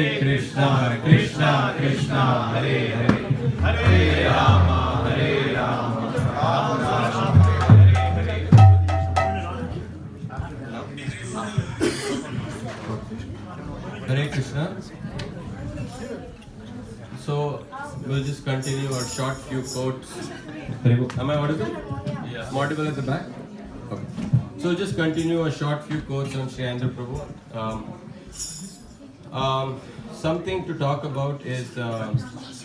Krishna, Krishna, Krishna, Hare Hare, Hare Rama, Hare Rama, Rama Rama, Hare Hare. Hare Krishna. So we'll just continue our short few quotes. Am I audible? Yeah. I'm audible at the back? Okay. So just continue a short few quotes on Sri Aindra Prabhu. Something to talk about is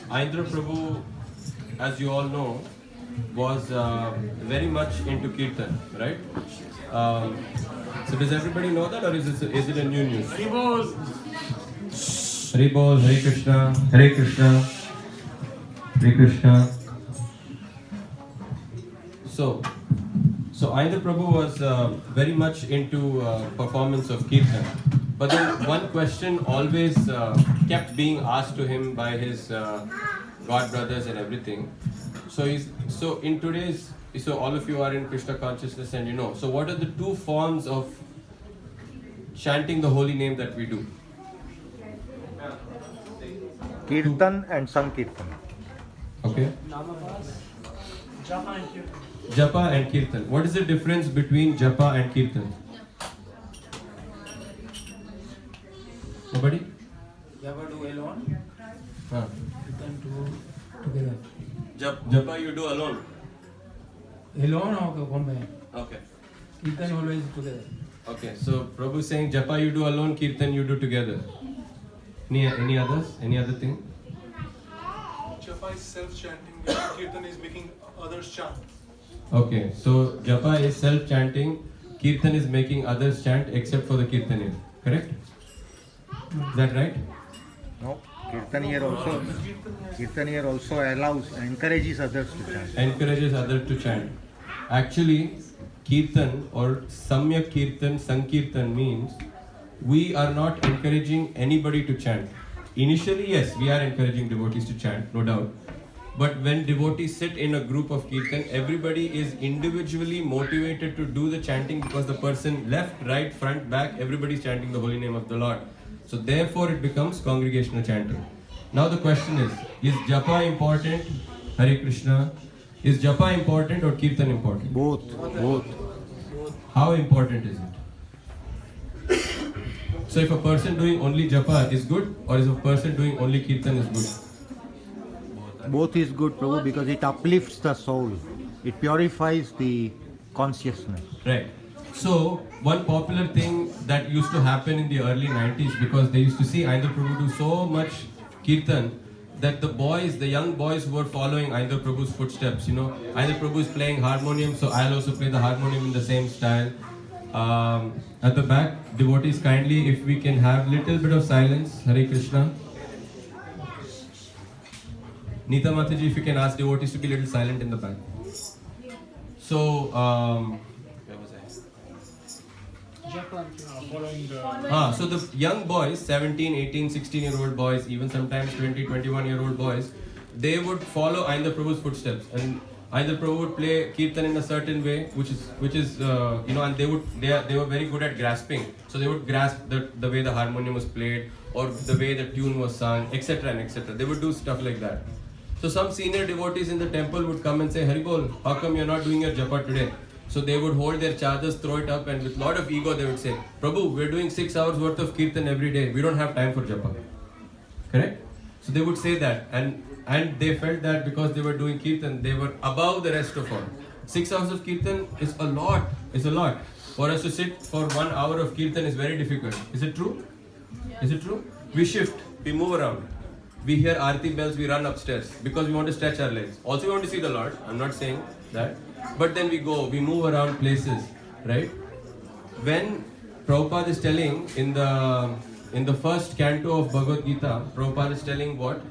Aindra Prabhu, as you all know, was very much into Kirtan, right? So does everybody know that, or is it a new news? Hari Bol, Hare Krishna, Hare Krishna, Hare Krishna. So Aindra Prabhu was very much into performance of Kirtan. But then one question always kept being asked to him by his god brothers and everything. So in today's, so all of you are in Krishna consciousness and you know. So what are the two forms of chanting the holy name that we do? Kirtan and Sankirtan. Okay. Japa and Kirtan. What is the difference between Japa and Kirtan? Nobody? Japa do alone, Huh. Kirtan do together. Japa you do alone. Alone or combined? Okay. Kirtan always together. Okay. So Prabhu is saying Japa you do alone, Kirtan you do together. Any others? Any other thing? Japa is self-chanting, Kirtan is making others chant. Okay. So Japa is self-chanting, Kirtan is making others chant except for the Kirtanir. Correct? Is that right? No, Kirtan here also allows, encourages others to chant. Encourages others to chant. Actually, Kirtan or Samyak Kirtan, Sankirtan means we are not encouraging anybody to chant. Initially, yes, we are encouraging devotees to chant, no doubt. But when devotees sit in a group of Kirtan, everybody is individually motivated to do the chanting because the person left, right, front, back, everybody is chanting the holy name of the Lord. So therefore it becomes congregational chanting. Now the question is Japa important? Hare Krishna. Is Japa important or Kirtan important? Both. How important is it? So if a person doing only Japa is good, or if a person doing only Kirtan is good? Both is good, Prabhu, because it uplifts the soul. It purifies the consciousness. Right. So one popular thing that used to happen in the early 90s, because they used to see Aindra Prabhu do so much Kirtan, that the young boys who were following Aindra Prabhu's footsteps, Aindra Prabhu is playing harmonium, so I'll also play the harmonium in the same style. At the back, devotees, kindly, if we can have little bit of silence. Hare Krishna. Neeta Mataji, if you can ask devotees to be little silent in the back. So, where was I? So the young boys, 17, 18, 16-year-old boys, even sometimes 20, 21-year-old boys, they would follow Aindra Prabhu's footsteps, and Aindra Prabhu would play Kirtan in a certain way, which is and they were very good at grasping. So they would grasp the way the harmonium was played, or the way the tune was sung, etc. and etc. They would do stuff like that. So some senior devotees in the temple would come and say, Haribol, how come you're not doing your japa today? So they would hold their chargers, throw it up, and with lot of ego they would say, Prabhu, we're doing 6 hours worth of Kirtan every day. We don't have time for japa. Correct? So they would say that, and they felt that because they were doing Kirtan, they were above the rest of all. 6 hours of Kirtan is a lot. It's a lot. For us to sit for 1 hour of Kirtan is very difficult. Is it true? Is it true? We shift, we move around. We hear Aarti bells, we run upstairs because we want to stretch our legs. Also we want to see the Lord, I'm not saying that. But then we move around places, right? When Prabhupada is telling in the first canto of Bhagavad Gita, Prabhupada is telling what?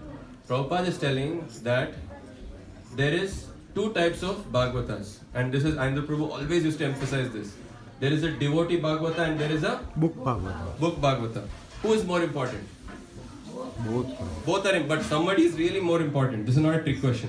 Prabhupada is telling that there is 2 types of Bhagavatas. And this is, Aindra Prabhu always used to emphasize this. There is a devotee Bhagavata and there is a Book Bhagavata. Book Bhagavata. Who is more important? Both are, but somebody is really more important. This is not a trick question.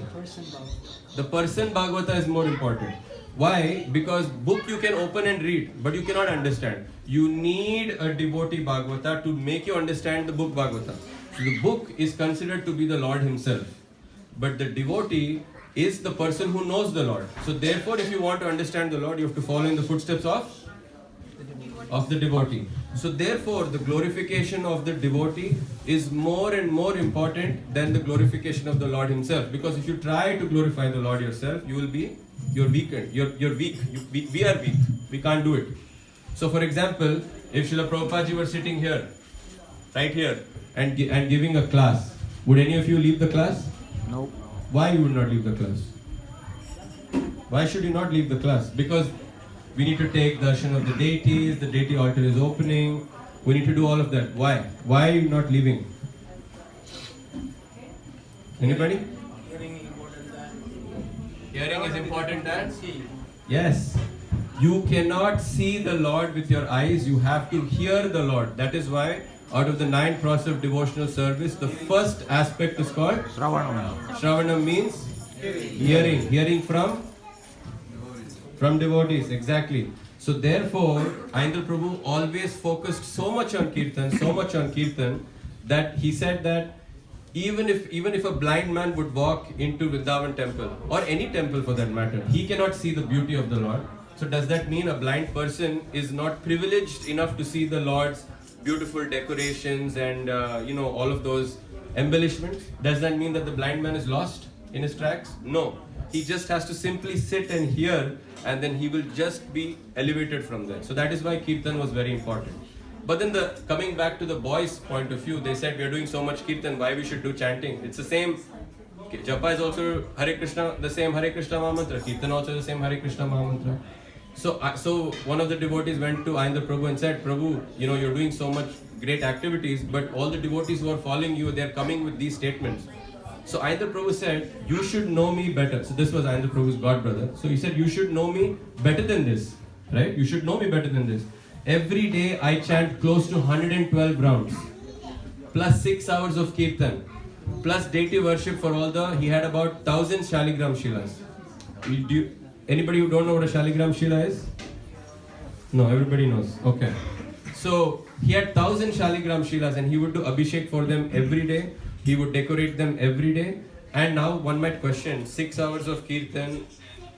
The person Bhagavata is more important. Why? Because book you can open and read, but you cannot understand. You need a devotee Bhagavata to make you understand the book Bhagavata. So the book is considered to be the Lord himself. But the devotee is the person who knows the Lord. So therefore, if you want to understand the Lord, you have to follow in the footsteps of the devotee. So therefore, the glorification of the devotee is more and more important than the glorification of the Lord himself. Because if you try to glorify the Lord yourself, you're weak. You're weak. We are weak. We can't do it. So for example, if Srila Prabhupada ji were sitting here, right here, and giving a class, would any of you leave the class? No. Why you would not leave the class? Why should you not leave the class? Because we need to take darshan of the deities, the deity altar is opening, we need to do all of that. Why? Why are you not leaving? Anybody? Hearing is important than seeing. Yes. You cannot see the Lord with your eyes, you have to hear the Lord. That is why out of the 9 process of devotional service, the first aspect is called Shravanam. Shravanam means hearing. Hearing from devotees, exactly. So therefore, Aindra Prabhu always focused so much on Kirtan, that he said that even if a blind man would walk into Vrindavan temple, or any temple for that matter, he cannot see the beauty of the Lord. So does that mean a blind person is not privileged enough to see the Lord's beautiful decorations and all of those embellishments? Does that mean that the blind man is lost in his tracks? No. He just has to simply sit and hear, and then he will just be elevated from there. So that is why Kirtan was very important. But then coming back to the boys' point of view, they said we are doing so much Kirtan, why we should do chanting? It's the same. Japa is also Hare Krishna, the same Hare Krishna Mahamantra. Kirtan also the same Hare Krishna Mahamantra. So one of the devotees went to Aindra Prabhu and said, Prabhu, you're doing so much great activities, but all the devotees who are following you, they're coming with these statements. So Aindra Prabhu said, you should know me better. So this was Aindra Prabhu's god brother. So he said, you should know me better than this. Right? You should know me better than this. Every day I chant close to 112 rounds. Plus 6 hours of Kirtan. Plus deity worship for he had about 1000 Shaligram Shilas. Anybody who don't know what a Shaligram Shila is? No, everybody knows. Okay. So he had 1000 Shaligram Shilas and he would do Abhishek for them every day. He would decorate them every day. And now one might question, 6 hours of Kirtan,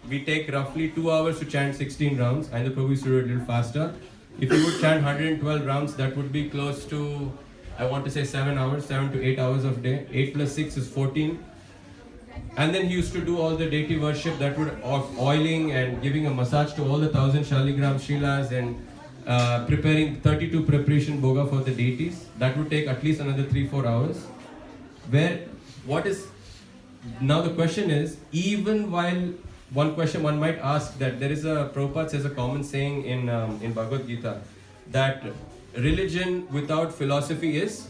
we take roughly 2 hours to chant 16 rounds. And the Prabhu used to do it a little faster. If you would chant 112 rounds, that would be close to, I want to say 7 to 8 hours of day. 8 plus 6 is 14. And then he used to do all the deity worship, that would of oiling and giving a massage to all the 1000 Shaligram Shilas and preparing 32 preparation boga for the deities. That would take at least another 3-4 hours. Now the question is, even while one question one might ask, that there is Prabhupada says a common saying in Bhagavad Gita, that religion without philosophy is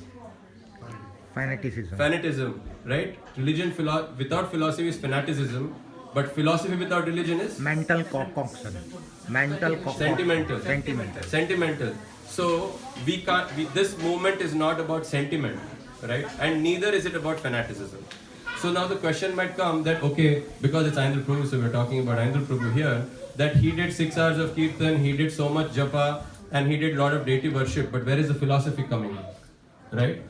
Fanatism, right? Religion without philosophy is fanaticism, but philosophy without religion is Mental concoction. Sentimental. So this movement is not about sentiment, right? And neither is it about fanaticism. So now the question might come that, okay, because it's Aindra Prabhu, so we're talking about Aindra Prabhu here, that he did 6 hours of Kirtan, he did so much japa, and he did a lot of deity worship, but where is the philosophy coming in? Right?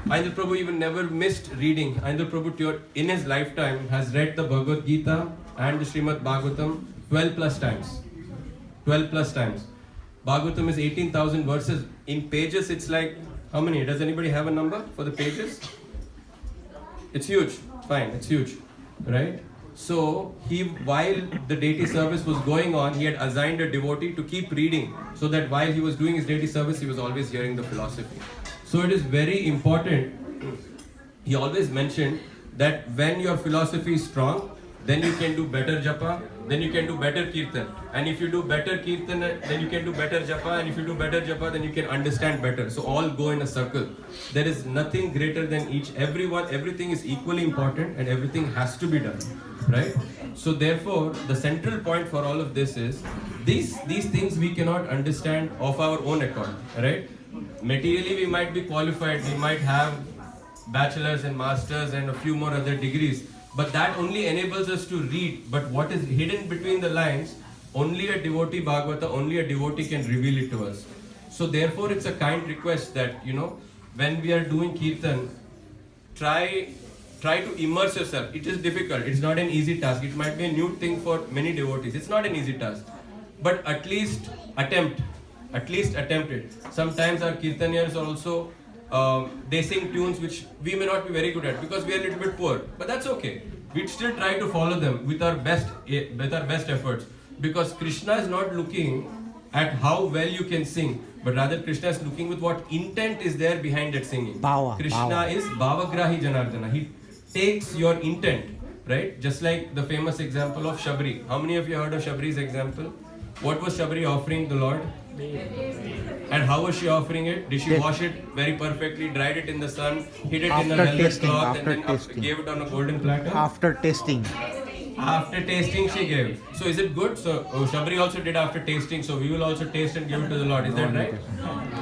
Aindra Prabhu even never missed reading. Aindra Prabhu in his lifetime has read the Bhagavad Gita and the Srimad Bhagavatam 12 plus times. Bhagavatam is 18,000 verses. In pages, it's like, how many? Does anybody have a number for the pages? It's huge. Fine, it's huge. Right? So, while the deity service was going on, he had assigned a devotee to keep reading, so that while he was doing his deity service, he was always hearing the philosophy. So it is very important. He always mentioned that when your philosophy is strong, then you can do better japa, then you can do better kirtan. And if you do better kirtan, then you can do better japa, and if you do better japa, then you can understand better. So all go in a circle. There is nothing greater than everything is equally important, and everything has to be done. Right? So therefore, the central point for all of this is, these things we cannot understand of our own accord. Right? Materially we might be qualified, we might have bachelors and masters and a few more other degrees, But that only enables us to read. But what is hidden between the lines, only a devotee Bhagavata, only a devotee can reveal it to us. So therefore it's a kind request that, when we are doing Kirtan, try to immerse yourself. It is difficult. It's not an easy task. It might be a new thing for many devotees. It's not an easy task. But at least attempt. At least attempt it. Sometimes our Kirtaniyas also, they sing tunes which we may not be very good at because we are a little bit poor. But that's okay. We'd still try to follow them with our best efforts. Because Krishna is not looking at how well you can sing, but rather Krishna is looking with what intent is there behind that singing. Krishna is Bhavagrahi Janardana. He takes your intent, right? Just like the famous example of Shabri. How many of you heard of Shabri's example? What was Shabri offering the Lord? And how was she offering it? Did she wash it very perfectly, dried it in the sun, hid it in a velvet cloth, and then gave it on a golden platter? After tasting. After tasting she gave. So is it good? So Shabri also did after tasting, so we will also taste and give it to the Lord. Is that right?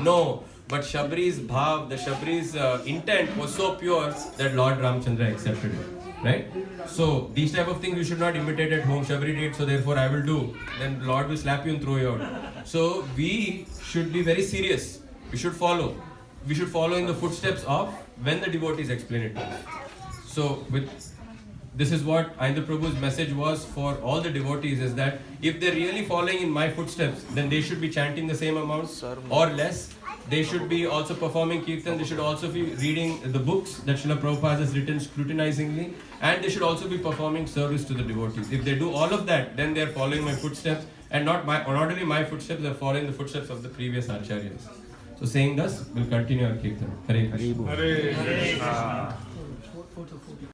No. But Shabri's bhav, the Shabri's intent was so pure that Lord Ramchandra accepted it. Right? So these type of things you should not imitate at home. Shabri did, so therefore I will do. Then Lord will slap you and throw you out. So we should be very serious. We should follow. We should follow in the footsteps of when the devotees explain it to us. So this is what Aindra Prabhu's message was for all the devotees, is that if they're really following in my footsteps, then they should be chanting the same amount or less. They should be also performing Kirtan. They should also be reading the books that Srila Prabhupada has written scrutinizingly. And they should also be performing service to the devotees. If they do all of that, then they are following my footsteps. And not only my footsteps, they are following the footsteps of the previous acharyas. So saying thus, we'll continue our Kirtan. Hare Krishna. Hare Krishna.